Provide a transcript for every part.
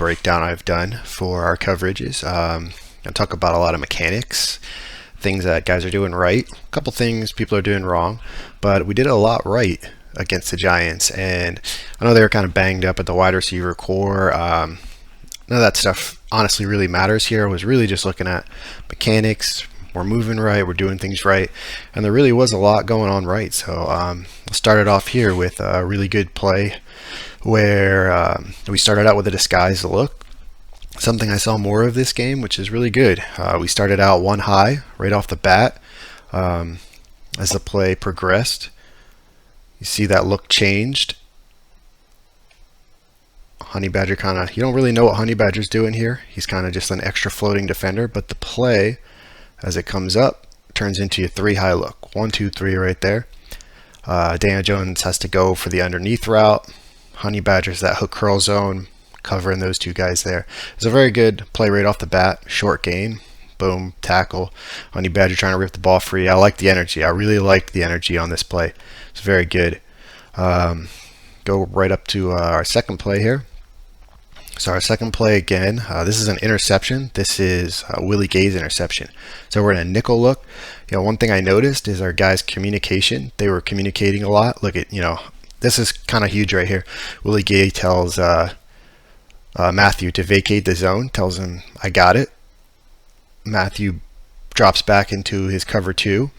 breakdown I've done for our coverages. I talk about a lot of mechanics, things that guys are doing right, a couple things people are doing wrong, but we did a lot right against the Giants. And I know they were kind of banged up at the wide receiver core. None of that stuff honestly really matters here. I was really just looking at mechanics. We're moving right, we're doing things right, and there really was a lot going on right. So we'll start it off here with a really good play where we started out with a disguised look. Something I saw more of this game, which is really good. We started out one high right off the bat. As the play progressed, you see that look changed. Honey Badger you don't really know what Honey Badger's doing here. He's kind of just an extra floating defender, but the play, as it comes up, turns into a 3 high look. 1, 2, 3 right there. Daniel Jones has to go for the underneath route. Honey Badger's that hook curl zone, covering those two guys there. It's a very good play right off the bat. Short gain. Boom. Tackle. Honey Badger trying to rip the ball free. I like the energy. I really liked the energy on this play. It's very good. Go right up to our second play here. So our second play again, this is an interception. This is Willie Gay's interception. So we're in a nickel look. One thing I noticed is our guys' communication. They were communicating a lot. Look at, this is kind of huge right here. Willie Gay tells Matthew to vacate the zone, tells him, I got it. Matthew drops back into his cover 2.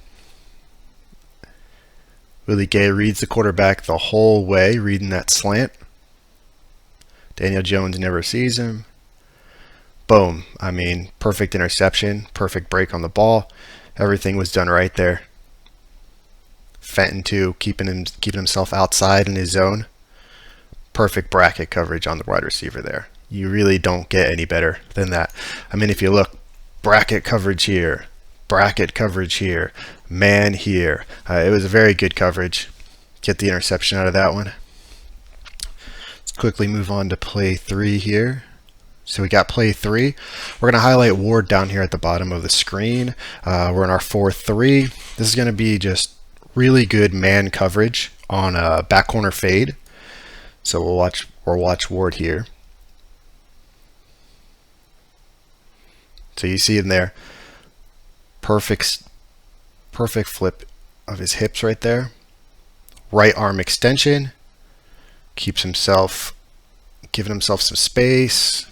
Willie Gay reads the quarterback the whole way, reading that slant. Daniel Jones never sees him. Boom. Perfect interception, perfect break on the ball. Everything was done right there. Fenton too, keeping himself outside in his zone. Perfect bracket coverage on the wide receiver there. You really don't get any better than that. If you look, bracket coverage here, man here. It was a very good coverage. Get the interception out of that one. Quickly move on to play 3 here. So we got play 3. We're going to highlight Ward down here at the bottom of the screen. We're in our 4-3. This is going to be just really good man coverage on a back corner fade. So we'll watch Ward here. So you see in there, perfect flip of his hips right there. Right arm extension. Keeps giving himself some space.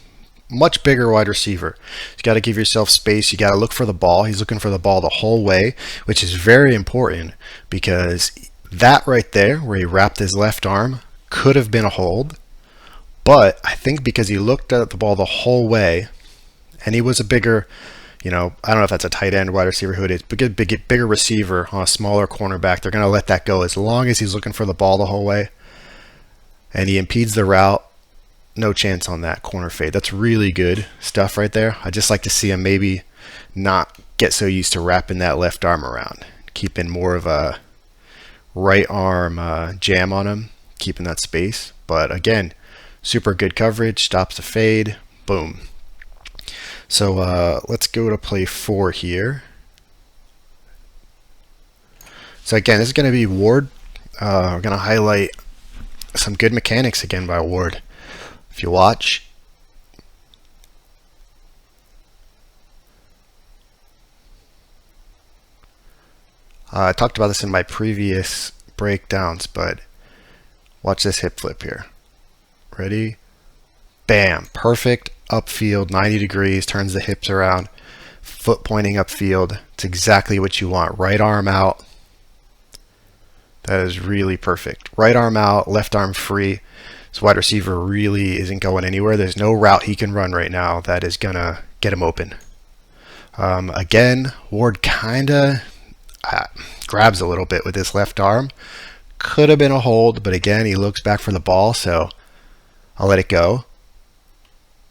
Much bigger wide receiver. You got to give yourself space. You got to look for the ball. He's looking for the ball the whole way, which is very important because that right there, where he wrapped his left arm, could have been a hold. But I think because he looked at the ball the whole way, and he was a bigger, I don't know if that's a tight end, wide receiver, who it is, but bigger receiver on a smaller cornerback, they're going to let that go as long as he's looking for the ball the whole way. And he impedes the route. No chance on that corner fade. That's really good stuff right there. I just like to see him maybe not get so used to wrapping that left arm around, keeping more of a right arm jam on him, keeping that space. But again, super good coverage, stops the fade, boom. So let's go to play 4 here. So again, this is going to be Ward. We're going to highlight some good mechanics again by Ward. If you watch, I talked about this in my previous breakdowns, but watch this hip flip here. Ready? Bam. Perfect upfield, 90 degrees, turns the hips around, foot pointing upfield. It's exactly what you want. Right arm out. That is really perfect. Right arm out, left arm free. This wide receiver really isn't going anywhere. There's no route he can run right now that is going to get him open. Again, Ward kind of grabs a little bit with his left arm. Could have been a hold, but again, he looks back for the ball, so I'll let it go.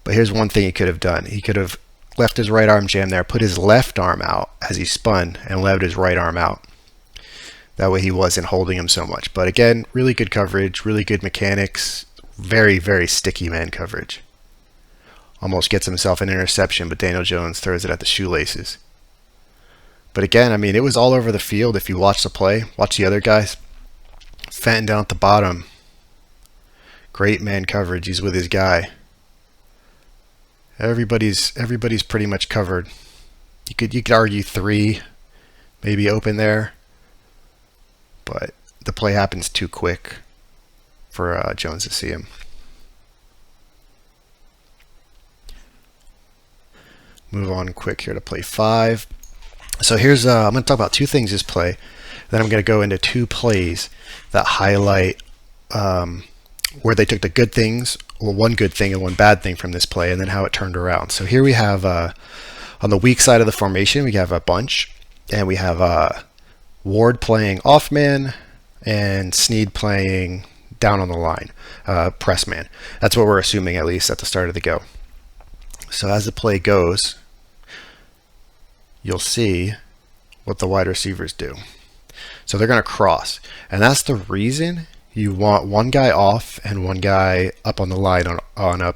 But here's one thing he could have done. He could have left his right arm jam there, put his left arm out as he spun, and left his right arm out. That way he wasn't holding him so much. But again, really good coverage, really good mechanics, very, very sticky man coverage. Almost gets himself an interception, but Daniel Jones throws it at the shoelaces. But again, I mean, it was all over the field. If you watch the play, watch the other guys. Fenton down at the bottom. Great man coverage. He's with his guy. Everybody's pretty much covered. You could argue 3 maybe open there, but the play happens too quick for Jones to see him. Move on quick here to play 5. So here's I'm going to talk about 2 things this play. Then I'm going to go into 2 plays that highlight where they took the good things, well, 1 good thing and 1 bad thing from this play, and then how it turned around. So here we have on the weak side of the formation, we have a bunch, and we have Ward playing off man and Snead playing down on the line, press man. That's what we're assuming, at least at the start of the go. So as the play goes, you'll see what the wide receivers do. So they're going to cross, and that's the reason you want 1 guy off and 1 guy up on the line on a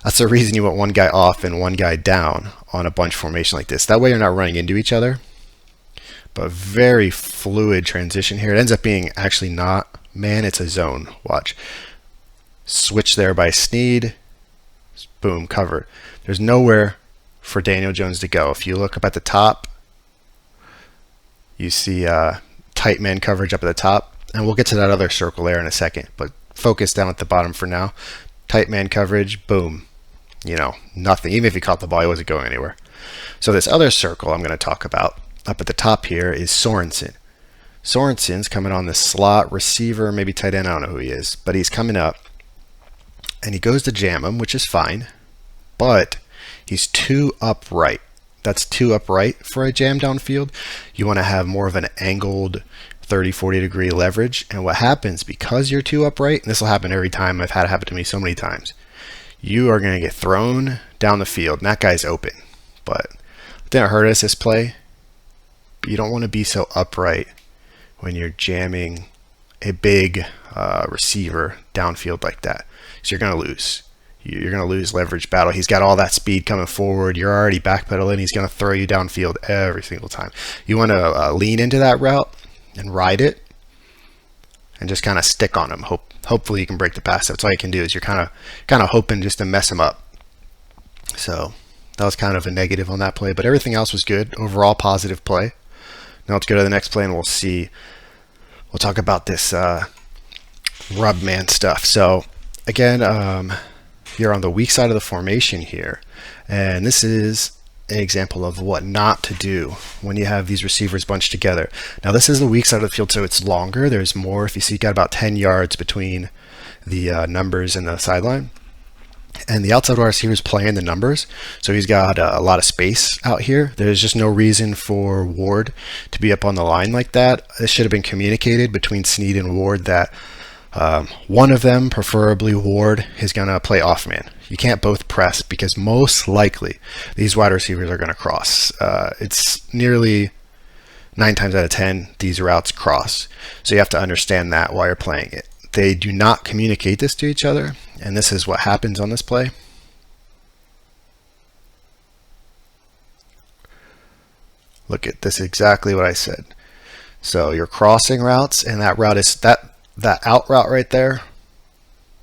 that's the reason you want 1 guy off and 1 guy down on a bunch formation like this. That way you're not running into each other. But very fluid transition here. It ends up being actually not man, it's a zone. Watch. Switch there by Snead. Boom, covered. There's nowhere for Daniel Jones to go. If you look up at the top, you see tight man coverage up at the top. And we'll get to that other circle there in a second. But focus down at the bottom for now. Tight man coverage, boom. You know, nothing. Even if he caught the ball, he wasn't going anywhere. So this other circle I'm going to talk about up at the top here is Sorensen. Sorensen's coming on the slot receiver, maybe tight end, I don't know who he is, but he's coming up and he goes to jam him, which is fine, but he's too upright. That's too upright for a jam downfield. You want to have more of an angled 30-40 degree leverage, and what happens because you're too upright, and this will happen every time, I've had it happen to me so many times, you are going to get thrown down the field, and that guy's open. But it didn't hurt us this play. But you don't want to be so upright when you're jamming a big receiver downfield like that. So you're going to lose. You're going to lose leverage battle. He's got all that speed coming forward. You're already backpedaling. He's going to throw you downfield every single time. You want to lean into that route and ride it and just kind of stick on him. Hopefully you can break the pass. That's all you can do, is you're kind of hoping just to mess him up. So that was kind of a negative on that play, but everything else was good. Overall positive play. Now let's go to the next play and we'll talk about this rub man stuff. So again, you're on the weak side of the formation here, and this is an example of what not to do when you have these receivers bunched together. Now this is the weak side of the field, so it's longer. There's more. If you see, you got about 10 yards between the numbers and the sideline, and the outside wide receiver is playing the numbers, so he's got a lot of space out here. There's just no reason for Ward to be up on the line like that. This should have been communicated between Snead and Ward that one of them, preferably Ward, is going to play off man. You can't both press because most likely these wide receivers are going to cross. It's nearly 9 times out of 10 these routes cross. So you have to understand that while you're playing it. They do not communicate this to each other, and this is what happens on this play. Look at this, exactly what I said. So you're crossing routes, and that route is that out route right there,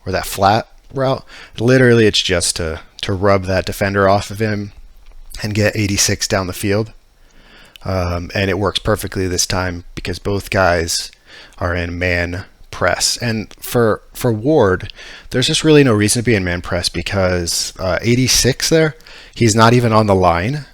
or that flat route, literally it's just to rub that defender off of him and get 86 down the field. And it works perfectly this time because both guys are in man press. And for Ward, there's just really no reason to be in man press because 86 there, he's not even on the line.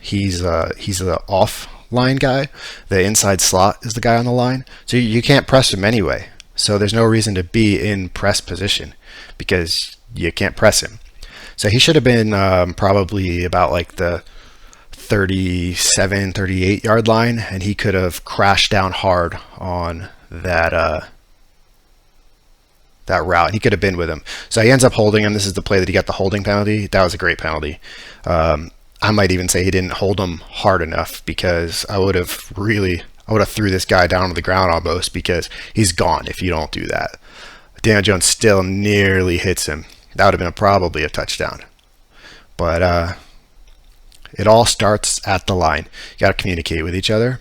He's the off line guy. The inside slot is the guy on the line. So you can't press him anyway. So there's no reason to be in press position because you can't press him. So he should have been probably about like the 37, 38 yard line, and he could have crashed down hard on that route. He could have been with him. So he ends up holding him. This is the play that he got the holding penalty. That was a great penalty. I might even say he didn't hold him hard enough because I would have threw this guy down on the ground almost because he's gone if you don't do that. Daniel Jones still nearly hits him. That would have been probably a touchdown. But it all starts at the line. You got to communicate with each other,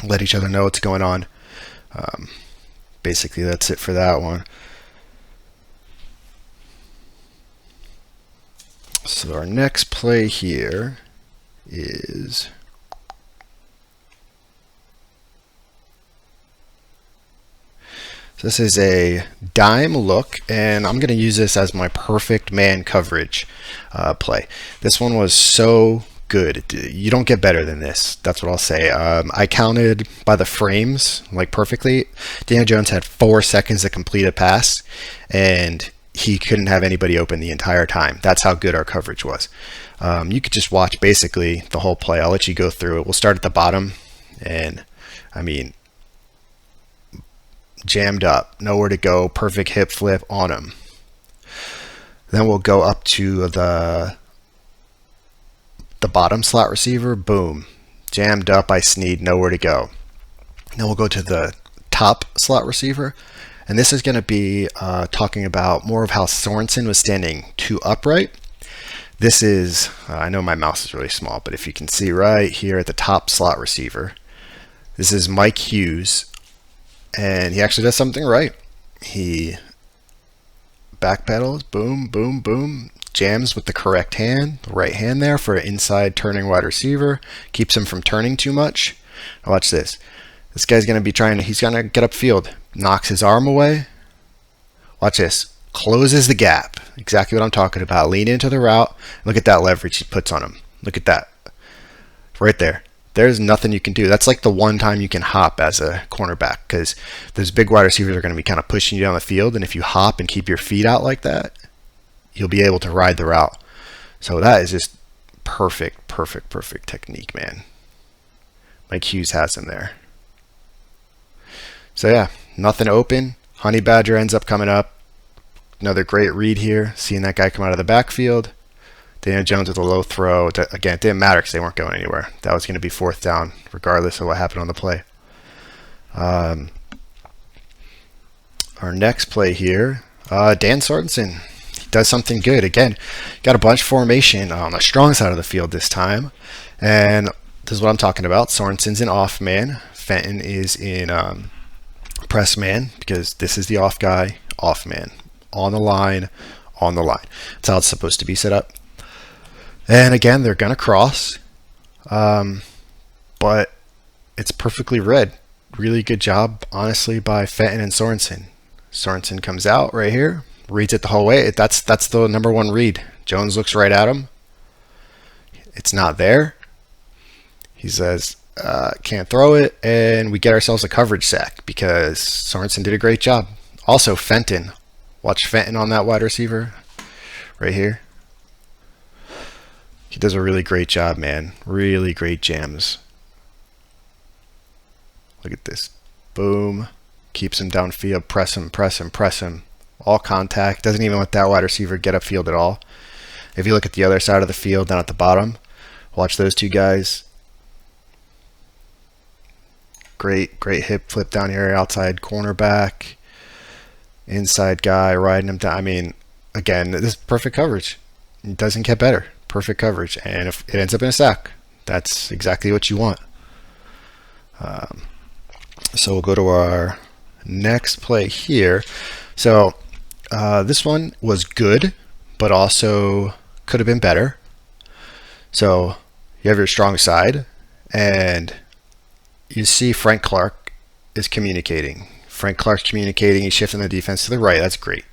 let each other know what's going on. Basically, that's it for that one. So our next play here is this is a dime look, and I'm going to use this as my perfect man coverage play. This one was so good. You don't get better than this. That's what I'll say. I counted by the frames like perfectly. Daniel Jones had 4 seconds to complete a pass, and he couldn't have anybody open the entire time. That's how good our coverage was. You could just watch basically the whole play. I'll let you go through it. We'll start at the bottom, and I mean, jammed up, nowhere to go, perfect hip flip on him. Then we'll go up to the bottom slot receiver, boom, jammed up by Snead, nowhere to go. Then we'll go to the top slot receiver, and this is going to be talking about more of how Sorensen was standing too upright. This is, I know my mouse is really small, but if you can see right here at the top slot receiver, this is Mike Hughes, and he actually does something right. He backpedals, boom, boom, boom, jams with the correct hand, the right hand there for an inside turning wide receiver, keeps him from turning too much. Now watch this. This guy's going to be he's going to get upfield, knocks his arm away. Watch this. Closes the gap. Exactly what I'm talking about. Lean into the route. Look at that leverage he puts on him. Look at that. Right there. There's nothing you can do. That's like the one time you can hop as a cornerback, because those big wide receivers are going to be kind of pushing you down the field, and if you hop and keep your feet out like that, you'll be able to ride the route. So that is just perfect, perfect, perfect technique, man. Mike Hughes has him there. So yeah, nothing open. Honey Badger ends up coming up. Another great read here, seeing that guy come out of the backfield. Daniel Jones with a low throw. Again, it didn't matter because they weren't going anywhere. That was going to be 4th down, regardless of what happened on the play. Our next play here, Dan Sorensen. He does something good. Again, got a bunch formation on the strong side of the field this time. And this is what I'm talking about. Sorensen's in off man. Fenton is in press man, because this is the off guy, off man. On the line, on the line. That's how it's supposed to be set up. And again, they're going to cross, but it's perfectly read. Really good job, honestly, by Fenton and Sorensen. Sorensen comes out right here, reads it the whole way. That's the number one read. Jones looks right at him. It's not there. He says, can't throw it, and we get ourselves a coverage sack because Sorensen did a great job. Also, Fenton. Watch Fenton on that wide receiver right here. He does a really great job, man. Really great jams. Look at this. Boom. Keeps him downfield. Press him, press him, press him. All contact. Doesn't even let that wide receiver get upfield at all. If you look at the other side of the field down at the bottom, watch those two guys. Great hip flip down here. Outside cornerback. Inside guy riding him down. I mean, again, this is perfect coverage. It doesn't get better. Perfect coverage, and if it ends up in a sack, that's exactly what you want. So we'll go to our next play here. So this one was good, but also could have been better. So you have your strong side, and you see Frank Clark is communicating. Frank Clark's communicating. He's shifting the defense to the right. That's great.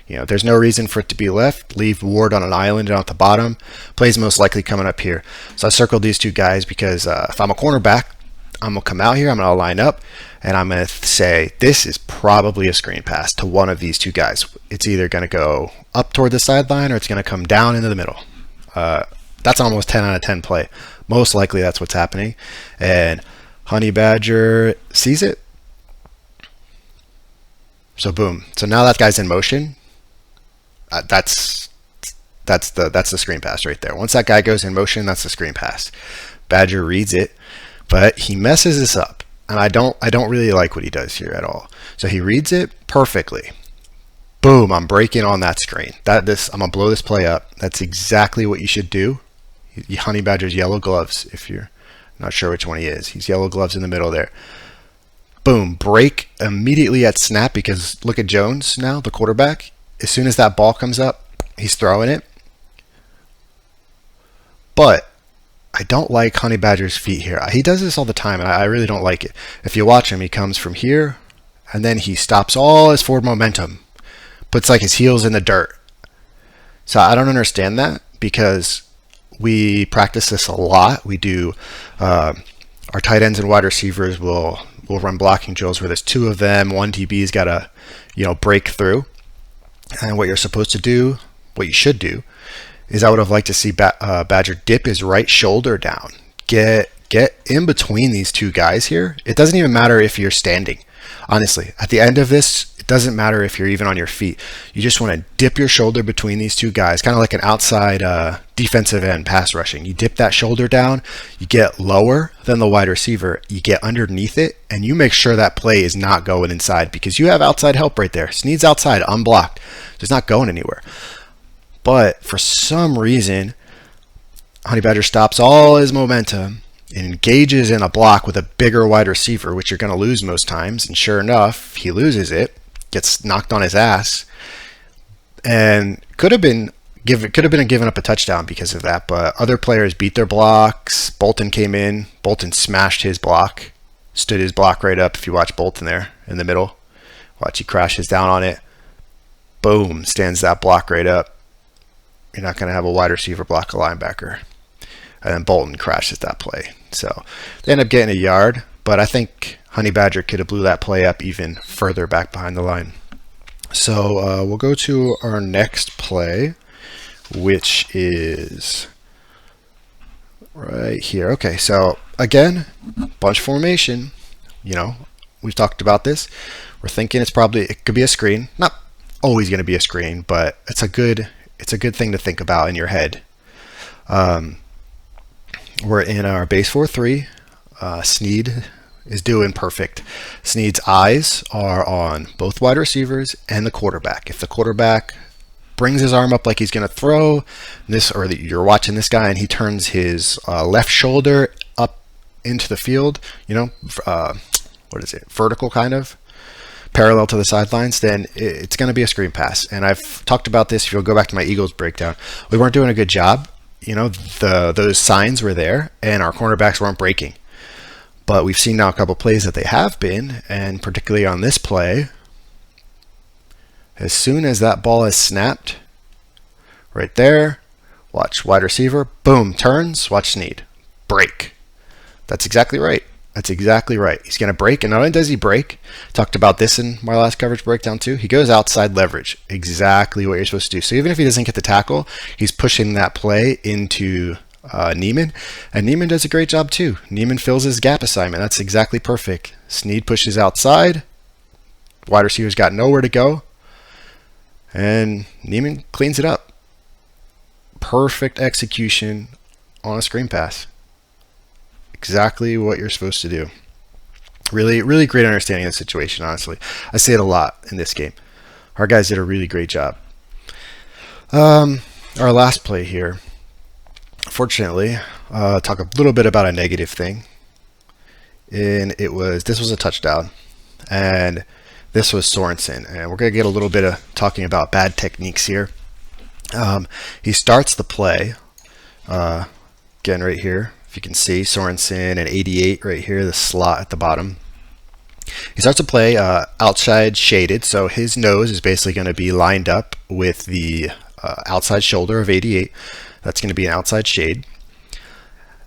You know, there's no reason for it to be left. Leave Ward on an island and at the bottom. Play's most likely coming up here. So I circled these two guys because if I'm a cornerback, I'm going to come out here, I'm going to line up, and I'm going to say this is probably a screen pass to one of these two guys. It's either going to go up toward the sideline or it's going to come down into the middle. That's almost 10 out of 10 play. Most likely that's what's happening. And Honey Badger sees it. So boom. So now that guy's in motion. That's the screen pass right there. Once that guy goes in motion, that's the screen pass. Badger reads it, but he messes this up, and I don't really like what he does here at all. So he reads it perfectly. Boom! I'm breaking on that screen. I'm gonna blow this play up. That's exactly what you should do. Honey Badger's yellow gloves. If you're not sure which one he is, he's yellow gloves in the middle there. Boom! Break immediately at snap, because look at Jones now, the quarterback. As soon as that ball comes up, he's throwing it. But I don't like Honey Badger's feet here. He does this all the time, and I really don't like it. If you watch him, he comes from here, and then he stops all his forward momentum, puts like his heels in the dirt. So I don't understand that, because we practice this a lot. We do our tight ends and wide receivers will run blocking drills where there's two of them. One DB's got to break through, and what you're supposed to do, what you should do, is I would have liked to see Badger dip his right shoulder down. Get in between these two guys here. It doesn't even matter if you're standing. Honestly, at the end of this, it doesn't matter if you're even on your feet. You just want to dip your shoulder between these two guys, kind of like an outside defensive end pass rushing. You dip that shoulder down, you get lower than the wide receiver, you get underneath it, and you make sure that play is not going inside, because you have outside help right there. Snead's outside, unblocked. So it's not going anywhere. But for some reason, Honey Badger stops all his momentum and engages in a block with a bigger wide receiver, which you're going to lose most times. And sure enough, he loses it, gets knocked on his ass, and could have been given up a touchdown because of that. But other players beat their blocks. Bolton came in. Bolton smashed his block, stood his block right up. If you watch Bolton there in the middle, watch, he crashes down on it. Boom, stands that block right up. You're not going to have a wide receiver block a linebacker. And then Bolton crashes that play. So they end up getting a yard, but I think Honey Badger could have blew that play up even further back behind the line. So we'll go to our next play, which is right here. Okay, so again, bunch formation. We've talked about this. We're thinking it could be a screen. Not always going to be a screen, but it's a good thing to think about in your head. We're in our base 4-3. Snead is doing perfect. Snead's eyes are on both wide receivers and the quarterback. If the quarterback brings his arm up like he's going to throw this, or you're watching this guy and he turns his left shoulder up into the field, vertical kind of, parallel to the sidelines, then it's going to be a screen pass. And I've talked about this. If you'll go back to my Eagles breakdown, we weren't doing a good job. Those signs were there, and our cornerbacks weren't breaking. But we've seen now a couple plays that they have been, and particularly on this play, as soon as that ball is snapped, right there, watch wide receiver, boom, turns, watch Snead, break. That's exactly right. That's exactly right. He's going to break, and not only does he break, talked about this in my last coverage breakdown too, he goes outside leverage, exactly what you're supposed to do. So even if he doesn't get the tackle, he's pushing that play into Neiman, and Neiman does a great job too. Neiman fills his gap assignment. That's exactly perfect. Snead pushes outside, wide receiver's got nowhere to go, and Neiman cleans it up. Perfect execution on a screen pass. Exactly what you're supposed to do. Really, really great understanding of the situation, honestly. I say it a lot in this game. Our guys did a really great job. Our last play here, fortunately, talk a little bit about a negative thing. And this was a touchdown. And this was Sorensen. And we're going to get a little bit of talking about bad techniques here. He starts the play, again right here. You can see Sorensen and 88 right here, the slot at the bottom. He starts to play outside shaded, so his nose is basically going to be lined up with the outside shoulder of 88. That's going to be an outside shade.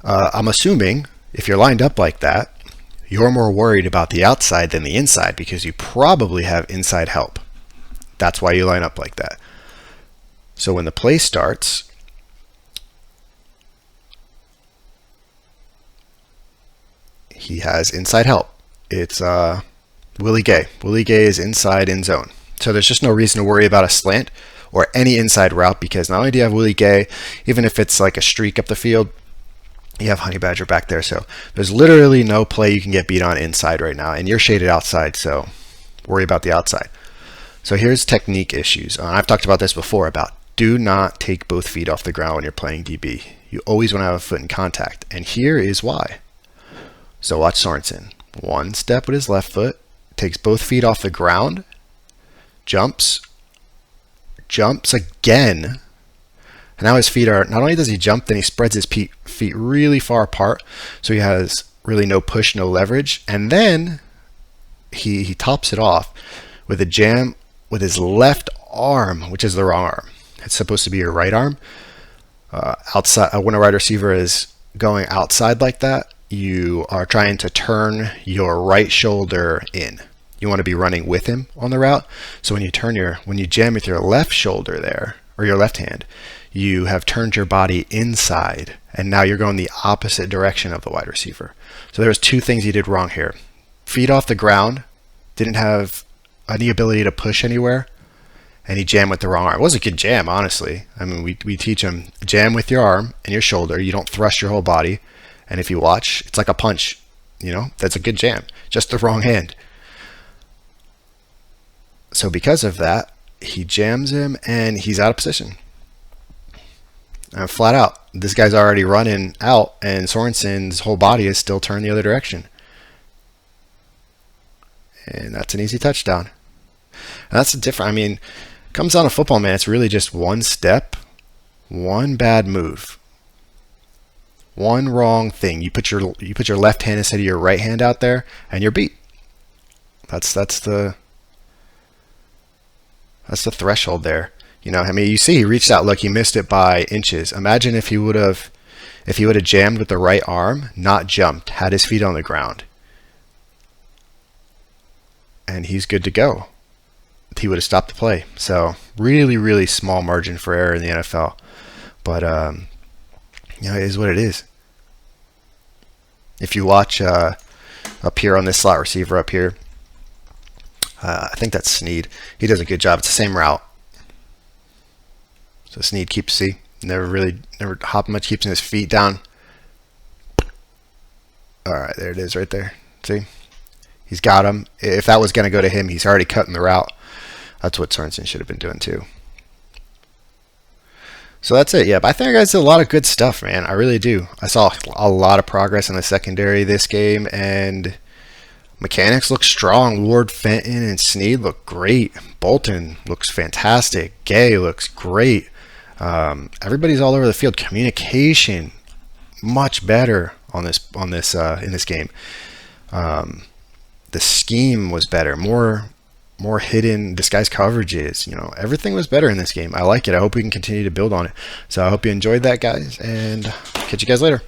I'm assuming if you're lined up like that, you're more worried about the outside than the inside, because you probably have inside help. That's why you line up like that. So when the play starts, he has inside help. It's Willie Gay. Willie Gay is inside in zone. So there's just no reason to worry about a slant or any inside route, because not only do you have Willie Gay, even if it's like a streak up the field, you have Honey Badger back there. So there's literally no play you can get beat on inside right now, and you're shaded outside, so worry about the outside. So here's technique issues. I've talked about this before about do not take both feet off the ground when you're playing DB. You always want to have a foot in contact, and here is why. So watch Sorensen. One step with his left foot, takes both feet off the ground, jumps again, And now his feet are, not only does he jump, then he spreads his feet really far apart, so he has really no push, no leverage. And then he tops it off with a jam with his left arm, which is the wrong arm. It's supposed to be your right arm. Outside, when a wide receiver is going outside like that, you are trying to turn your right shoulder in. You want to be running with him on the route. So when you jam with your left shoulder there, or your left hand, you have turned your body inside, and now you're going the opposite direction of the wide receiver. So there was two things he did wrong here. Feet off the ground, didn't have any ability to push anywhere, and he jammed with the wrong arm. It was a good jam, honestly. I mean, we teach him, jam with your arm and your shoulder. You don't thrust your whole body. And if you watch, it's like a punch. You know, that's a good jam. Just the wrong hand. So because of that, he jams him and he's out of position. Flat out. This guy's already running out, and Sorensen's whole body is still turned the other direction. And that's an easy touchdown. And that's different. I mean, it comes down to football, man. It's really just one step, one bad move, one wrong thing. You put your left hand instead of your right hand out there, and you're beat. That's the threshold there. You know, I mean, you see, he reached out. Look, he missed it by inches. Imagine if he would have jammed with the right arm, not jumped, had his feet on the ground, and he's good to go. He would have stopped the play. So really, really small margin for error in the NFL. But you know, it is what it is. If you watch up here on this slot receiver up here, I think that's Snead. He does a good job. It's the same route. So Snead keeps, never hopping much, keeps his feet down. All right, there it is right there. See? He's got him. If that was going to go to him, he's already cutting the route. That's what Sorensen should have been doing too. So that's it. Yeah, but I think I guys did a lot of good stuff, man. I really do. I saw a lot of progress in the secondary this game, and mechanics look strong. Ward, Fenton, and Snead look great. Bolton looks fantastic. Gay looks great. Everybody's all over the field. Communication much better in this game. The scheme was better. More hidden disguise coverages. You know, everything was better in this game. I like it. I hope we can continue to build on it. So I hope you enjoyed that, guys, and catch you guys later.